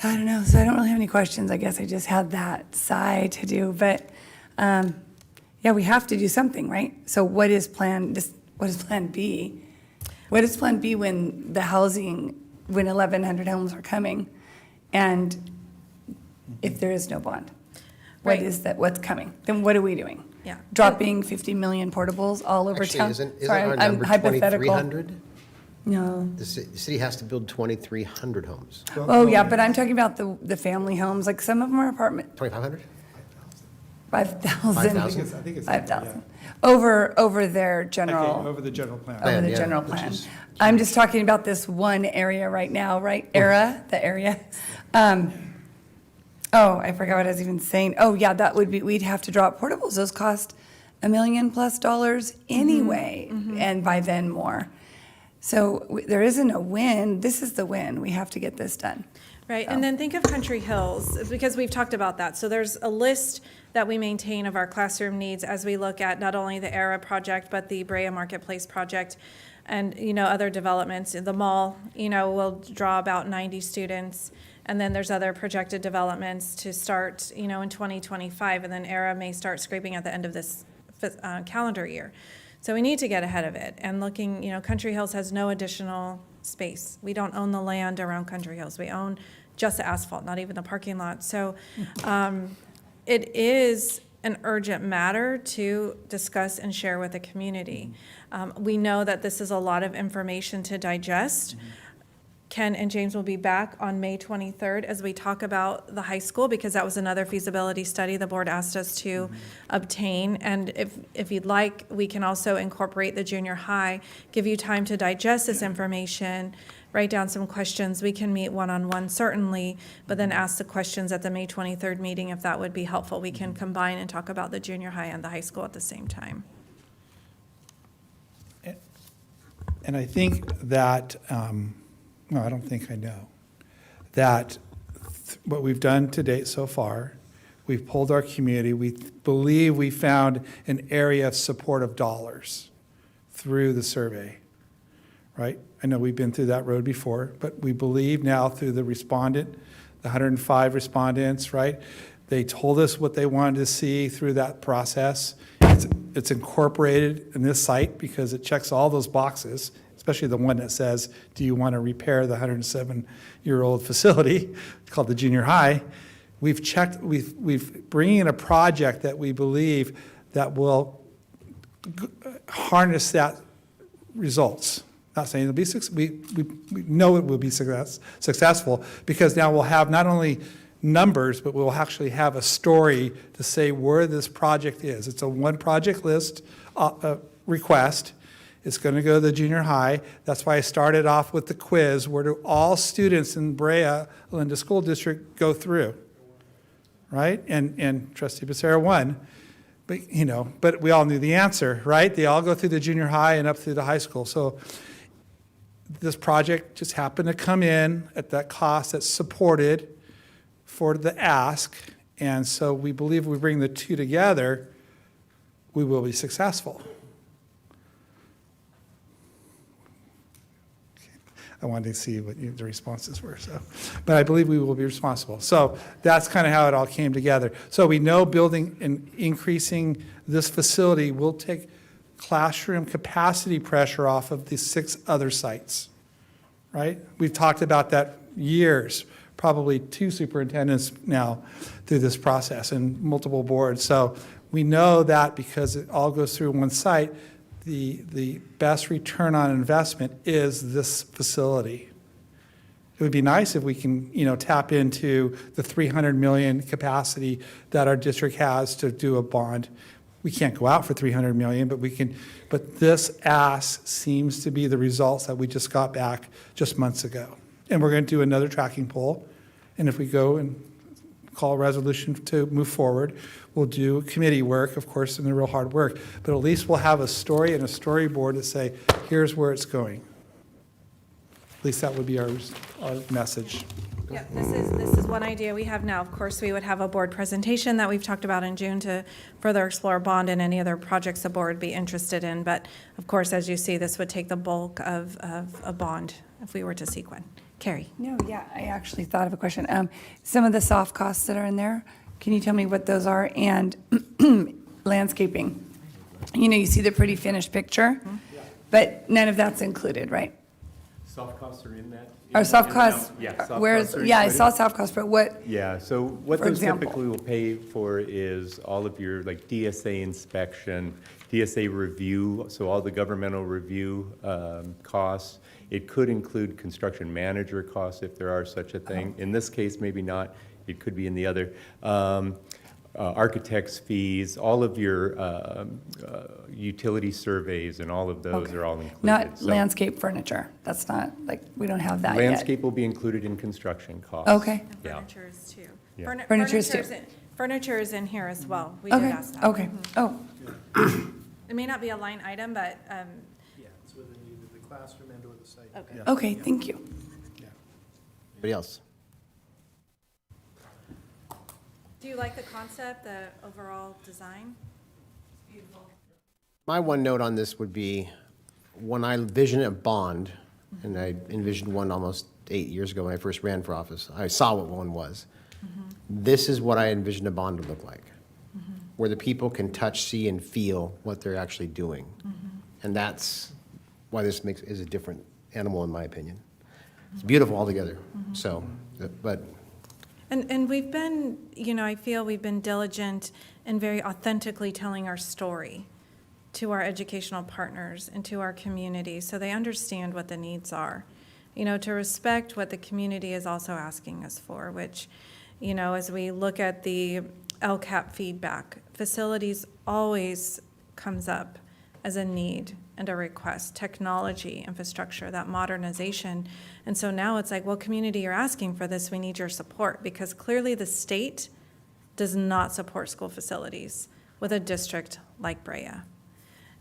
I don't know. So I don't really have any questions. I guess I just had that sigh to do. But we have to do something, right? So what is plan B? What is plan B when the housing, when 1,100 homes are coming, and if there is no bond? What
Right.
is that? What's coming? Then what are we doing?
Yeah.
Dropping 50 million portables all over
Actually,
town?
isn't
Sorry,
our
I'm
number
hypothetical.
2,300?
No.
The city has to build 2,300 homes.
Oh, yeah, but I'm talking about the family homes, like some of them are apartment,
2,500?
5,000.
5,000?
I think it's
5,000. Over their
Okay,
general,
over the general plan.
over the
yeah,
general
which
plan.
is-
I'm just talking about this one area right now, right? The area. I forgot what I was even saying. Oh, yeah, that would be, we'd have to drop portables. Those cost $1 million+ anyway, and by then more. So there isn't a win. This is the win. We have to get this done.
Right, and then think of Country Hills, because we've talked about that. So there's a list that we maintain of our classroom needs as we look at not only the ERA project, but the Brea Marketplace project and, other developments. The mall, will draw about 90 students. And then there's other projected developments to start, in 2025. And then ERA may start scraping at the end of this calendar year. So we need to get ahead of it. And looking, Country Hills has no additional space. We don't own the land around Country Hills. We own just the asphalt, not even the parking lot. So it is an urgent matter to discuss and share with the community. We know that this is a lot of information to digest. Ken and James will be back on May 23rd as we talk about the high school, because that was another feasibility study the board asked us to obtain. And if you'd like, we can also incorporate the junior high, give you time to digest this information, write down some questions. We can meet one-on-one certainly, but then ask the questions at the May 23rd meeting if that would be helpful. We can combine and talk about the junior high and the high school at the same time.
And I think that, no, I don't think I know, that what we've done to date so far, We've polled our community. We believe we found an area of supportive dollars through the survey, right? I know we've been through that road before, but we believe now through the respondent, the 105 respondents, right? They told us what they wanted to see through that process. It's incorporated in this site because it checks all those boxes, especially the one that says, do you want to repair the 107-year-old facility called the junior high? We've checked, we've bringing in a project that we believe that will harness that results. Not saying it'll be, we know it will be successful because now we'll have not only numbers, but we'll actually have a story to say where this project is. It's a one project list request. It's going to go to the junior high. That's why I started off with the quiz. Where do all students in Brea, Linda School District, go through? Right? And Trustee Becerra won. But, you know, but we all knew the answer, right? They all go through the junior high and up through the high school. So this project just happened to come in at that cost that's supported for the ask. And so we believe if we bring the two together, we will be successful. I wanted to see what the responses were. So, but I believe we will be responsible. So that's kind of how it all came together. So we know building and increasing this facility will take classroom capacity pressure off of the 6 other sites, right? We've talked about that years, probably 2 superintendents now through this process and multiple boards. So we know that because it all goes through one site, the best return on investment is this facility. It would be nice if we can, you know, tap into the 300 million capacity that our district has to do a bond. We can't go out for 300 million, but we can. But this ask seems to be the results that we just got back just months ago. And we're going to do another tracking poll. And if we go and call a resolution to move forward, we'll do committee work, of course, and the real hard work. But at least we'll have a story and a storyboard to say, here's where it's going. At least that would be our message.
Yeah, this is one idea we have now. Of course, we would have a board presentation that we've talked about in June to further explore bond and any other projects the board would be interested in. But of course, as you see, this would take the bulk of a bond if we were to seek one. Carrie?
No, yeah, I actually thought of a question. Some of the soft costs that are in there, can you tell me what those are? And landscaping. You know, you see the pretty finished picture, but none of that's included, right?
Soft costs are in that?
Or soft costs?
Yeah, soft
Where's,
costs are
yeah, I
included.
saw soft costs, but what,
Yeah, so what
For
those
example.
typically will pay for is all of your, like, DSA inspection, DSA review, so all the governmental review costs. It could include construction manager costs if there are such a thing. In this case, maybe not. It could be in the other. Architect's fees, all of your utility surveys and all of those
Okay.
are all included.
not
So
landscape furniture? That's not, like, we don't have that yet.
landscape will be included in construction costs.
Okay.
And
Yeah.
furniture is too.
Yeah.
Furniture is too.
Furniture is in here as well. We did
Okay,
ask that.
okay. Oh,
It may not be a line item, but,
Yeah, it's within either the classroom and or the site.
okay.
okay, thank you.
Anybody else?
Do you like the concept, the overall design?
My one note on this would be, when I envisioned a bond, and I envisioned one almost 8 years ago when I first ran for office, I saw what one was. This is what I envisioned a bond would look like, where the people can touch, see, and feel what they're actually doing. And that's why this is a different animal, in my opinion. It's beautiful altogether, so, but
And we've been, you know, I feel we've been diligent and very authentically telling our story to our educational partners and to our community so they understand what the needs are. You know, to respect what the community is also asking us for, which, you know, as we look at the LCAP feedback, facilities always comes up as a need and a request, technology, infrastructure, that modernization. And so now it's like, well, community, you're asking for this, we need your support, because clearly the state does not support school facilities with a district like Brea.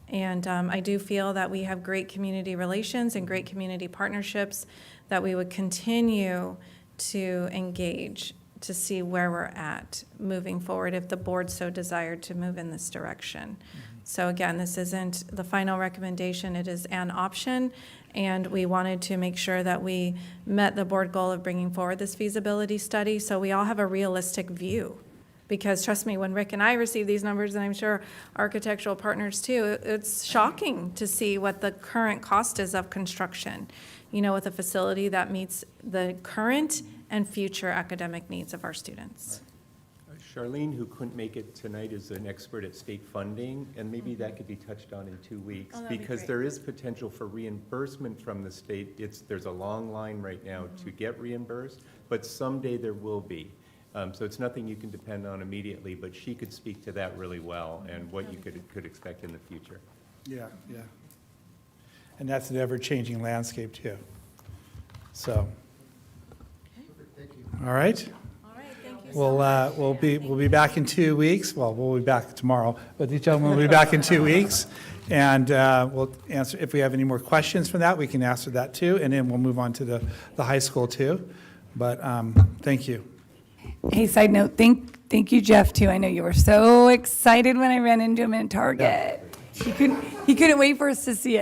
And I do feel that we have great community relations and great community partnerships that we would continue to engage to see where we're at moving forward if the board so desired to move in this direction. So again, this isn't the final recommendation, it is an option, and we wanted to make sure that we met the board goal of bringing forward this feasibility study, so we all have a realistic view. Because trust me, when Rick and I receive these numbers, and I'm sure architectural partners too, it's shocking to see what the current cost is of construction, you know, with a facility that meets the current and future academic needs of our students.
Charlene, who couldn't make it tonight, is an expert at state funding, and maybe that could be touched on in 2 weeks.
Oh, that'd be
Because
great.
there is potential for reimbursement from the state. There's a long line right now to get reimbursed, but someday there will be. So it's nothing you can depend on immediately, but she could speak to that really well and what you could expect in the future.
Yeah, yeah. And that's an ever-changing landscape, too. So. All right.
All right, thank you.
We'll be back in 2 weeks. Well, we'll be back tomorrow, but these gentlemen will be back in 2 weeks. And we'll answer, if we have any more questions from that, we can answer that too. And then we'll move on to the high school too. But thank you.
Hey, side note, thank you, Jeff, too. I know you were so excited when I ran into him in Target. He couldn't wait for us to see it.